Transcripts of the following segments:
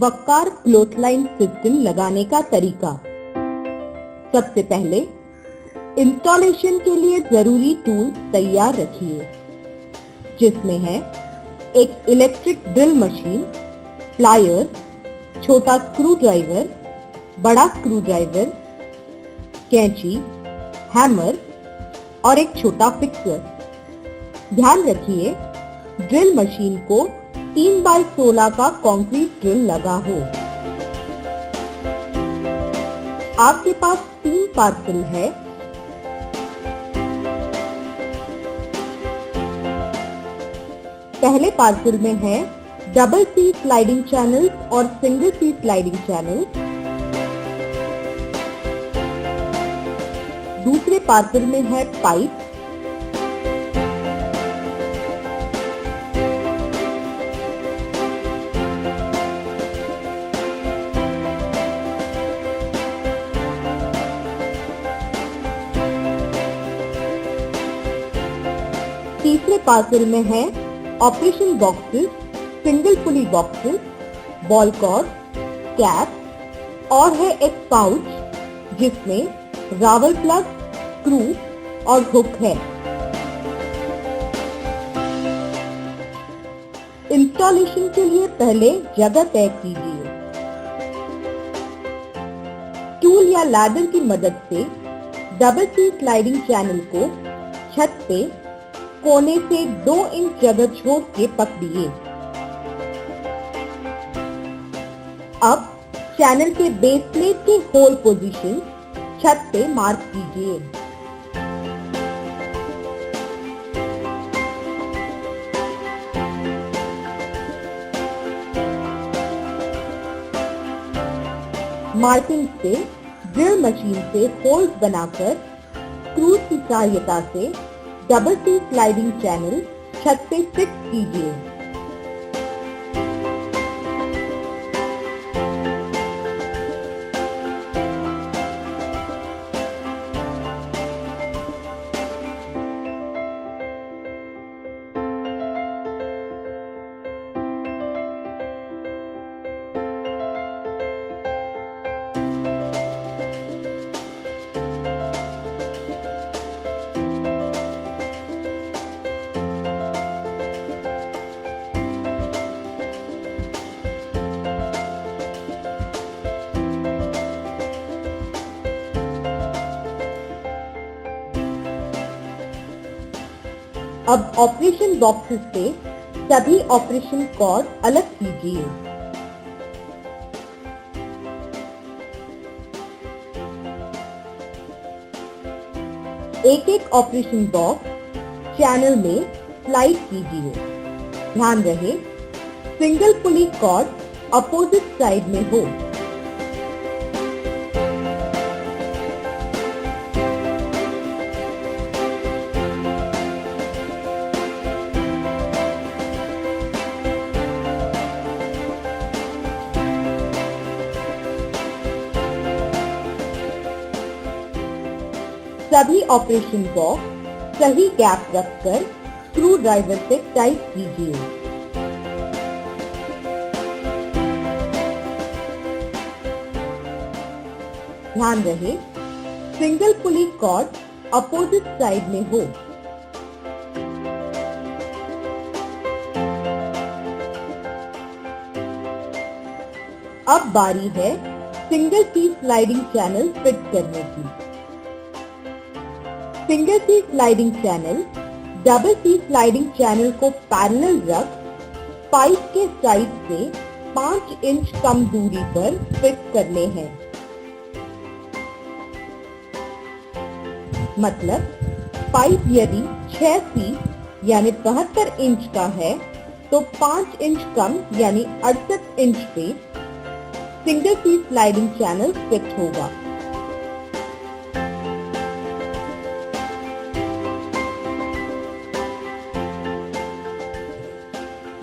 वक्कार क्लोथलाइन system लगाने का तरीका। सबसे पहले इंस्टॉलेशन के लिए जरूरी टूल तैयार रखिए, जिसमें है एक इलेक्ट्रिक ड्रिल मशीन, प्लायर, छोटा स्क्रू ड्राइवर, बड़ा स्क्रू ड्राइवर, कैंची, हैमर और एक छोटा फिक्सर। ध्यान रखिए ड्रिल मशीन को 3x16 का कंक्रीट ड्रिल लगा हो। आपके पास 3 पार्सल है। पहले पार्सल में है डबल सी स्लाइडिंग चैनल और सिंगल सी स्लाइडिंग चैनल। दूसरे पार्सल में है पाइप। तीसरे पार्सल में है ऑपरेशन बॉक्सेस, सिंगल पुली बॉक्सेस, बॉल कॉर्ड, कैप और है एक पाउच जिसमें रावल प्लग, स्क्रू और हुक है। इंस्टॉलेशन के लिए पहले जगह तय कीजिए। टूल या लैडर की मदद से डबल सी स्लाइडिंग चैनल को छत पे कोने से 2 इंच जगह छोड़ के पकड़िए। अब चैनल के बेस प्लेट के होल पोजीशन छत पे मार्क कीजिए। मार्किंग से ड्रिल मशीन से होल्स बनाकर स्क्रू की सहायता से डबल सी स्लाइडिंग चैनल छत पे फिक्स कीजिए। अब ऑपरेशन बॉक्सेस से सभी ऑपरेशन कॉर्ड अलग कीजिए। एक एक ऑपरेशन बॉक्स चैनल में स्लाइड कीजिए। ध्यान रहे single pulley cord opposite side में हो। सभी ऑपरेशन बॉक्स सही गैप रखकर स्क्रू ड्राइवर से टाइट कीजिए। ध्यान रहे single pulley cord opposite side में हो। अब बारी है single C sliding channel fit करने की। Single C sliding channel double C sliding channel को पैरेलल रख पाइप के साइड से 5 इंच कम दूरी पर फिट करने हैं। मतलब पाइप यदि 6 फीट यानी 72 इंच का है तो 5 इंच कम यानी 68 इंच पे single C sliding channel fit होगा।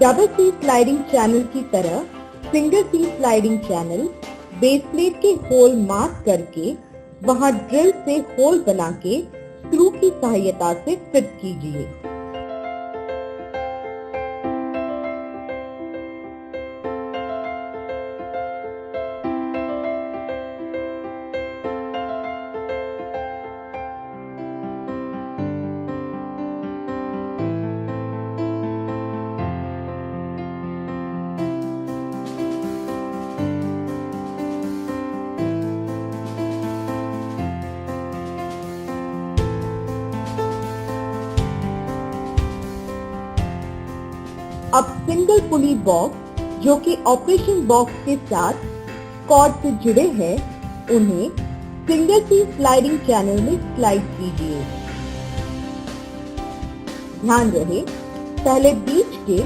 डबल सी स्लाइडिंग चैनल की तरह single C sliding channel base plate के होल मार्क करके वहां ड्रिल से होल बना के स्क्रू की सहायता से फिट कीजिए। सिंगल पुली बॉक्स जो कि ऑपरेशन बॉक्स के साथ कॉर्ड से जुड़े हैं, उन्हें सिंगल सी स्लाइडिंग चैनल में स्लाइड कीजिए। ध्यान रहे, पहले बीच के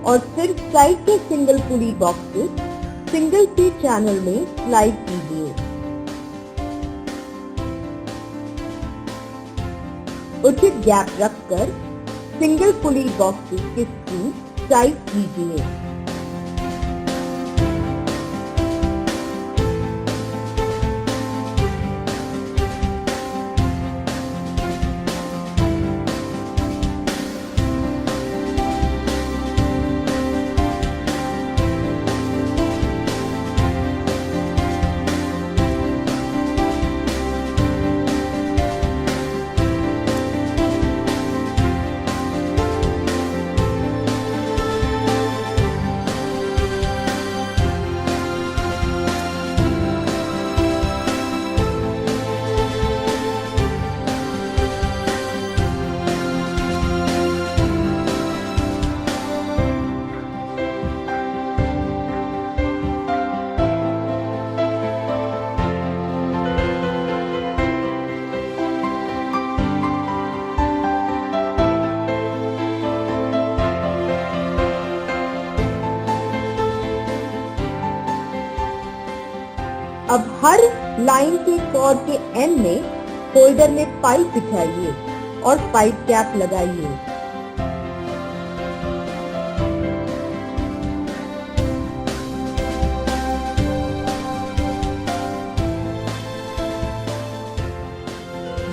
और फिर साइड के सिंगल पुली बॉक्सेस सिंगल सी चैनल में स्लाइड कीजिए। उचित गैप रखकर सिंगल पुली बॉक्सेस के स्क्रू टाइट कीजिए। अब हर लाइन के कॉर्ड के एंड में होल्डर में पाइप बिछाइए और पाइप कैप लगाइए।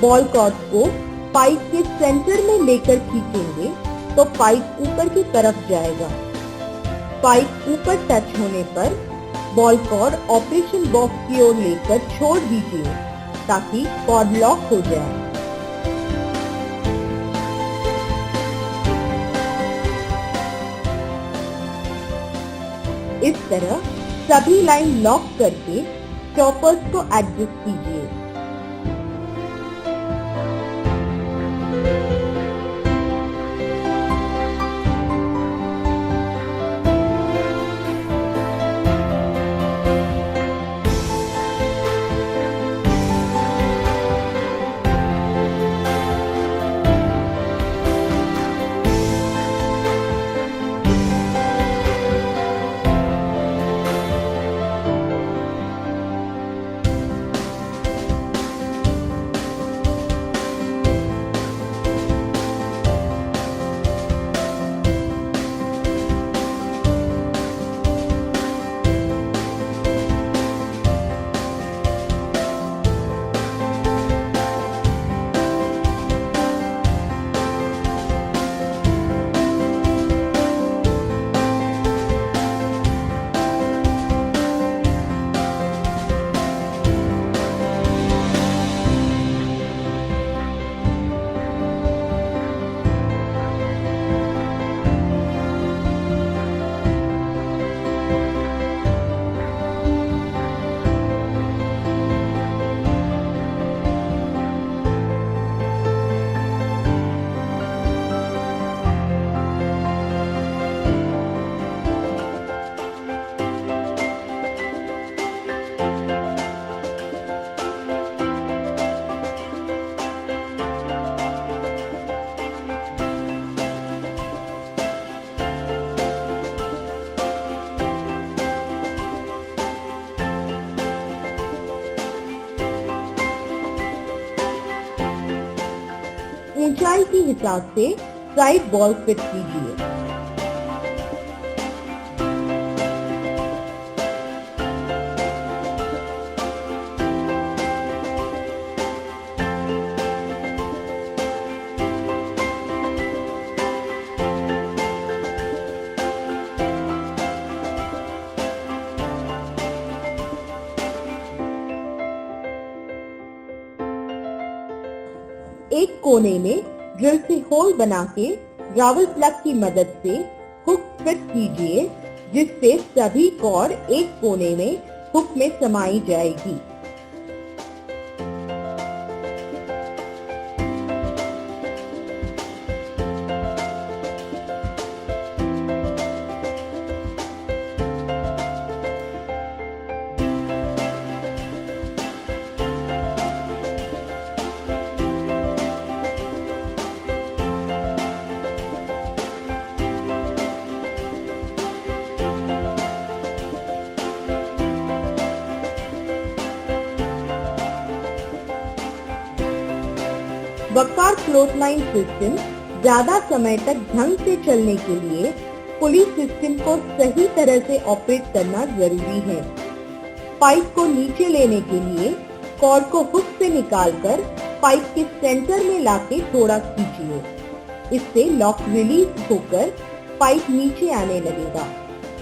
बॉल कॉर्ड को पाइप के सेंटर में लेकर खींचेंगे तो पाइप ऊपर की तरफ जाएगा। पाइप ऊपर टच होने पर बॉल कॉर्ड ऑपरेशन बॉक्स की ओर लेकर छोड़ दीजिए ताकि कॉर्ड लॉक हो जाए। इस तरह सभी लाइन लॉक करके स्टॉपर्स को एडजस्ट कीजिए। ऊंचाई के हिसाब से साइड बॉल फिट कीजिए। एक कोने में ड्रिल से होल बना के रावल प्लग की मदद से हुक फिट कीजिए, जिससे सभी कॉर्ड एक कोने में हुक में समाई जाएगी। वकार क्लोथ लाइन सिस्टम ज्यादा समय तक ढंग से चलने के लिए पुली सिस्टम को सही तरह से ऑपरेट करना जरूरी है। पाइप को नीचे लेने के लिए कॉर्ड को हुक से निकालकर पाइप के सेंटर में लाके थोड़ा खींचिए। इससे लॉक रिलीज होकर पाइप नीचे आने लगेगा।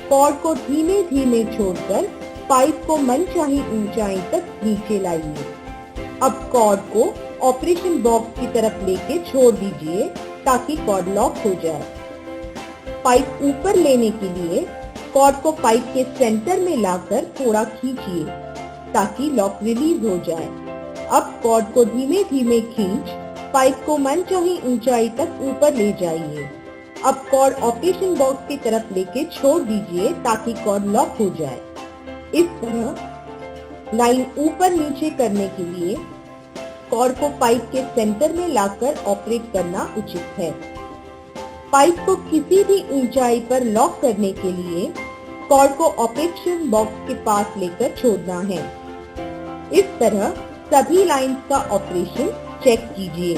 कॉर्ड को धीमे धीमे छोड़कर पाइप को मनचाही ऊंचाई तक नीचे लाइए। अब कॉर्ड को ऑपरेशन बॉक्स की तरफ लेके छोड़ दीजिए ताकि कॉर्ड लॉक हो जाए। पाइप ऊपर लेने के लिए कॉर्ड को पाइप के सेंटर में लाकर थोड़ा खींचिए ताकि लॉक रिलीज हो जाए। अब कॉर्ड को धीमे धीमे खींच पाइप को मनचाही ऊंचाई तक ऊपर ले जाइए। अब कॉर्ड ऑपरेशन बॉक्स की तरफ लेके छोड़ दीजिए ताकि कॉर्ड लॉक हो जाए। इस तरह लाइन ऊपर नीचे करने के लिए कॉर्ड को पाइप के सेंटर में लाकर ऑपरेट करना उचित है। पाइप को किसी भी ऊंचाई पर लॉक करने के लिए कॉर्ड को ऑपरेशन बॉक्स के पास लेकर छोड़ना है। इस तरह सभी लाइंस का ऑपरेशन चेक कीजिए।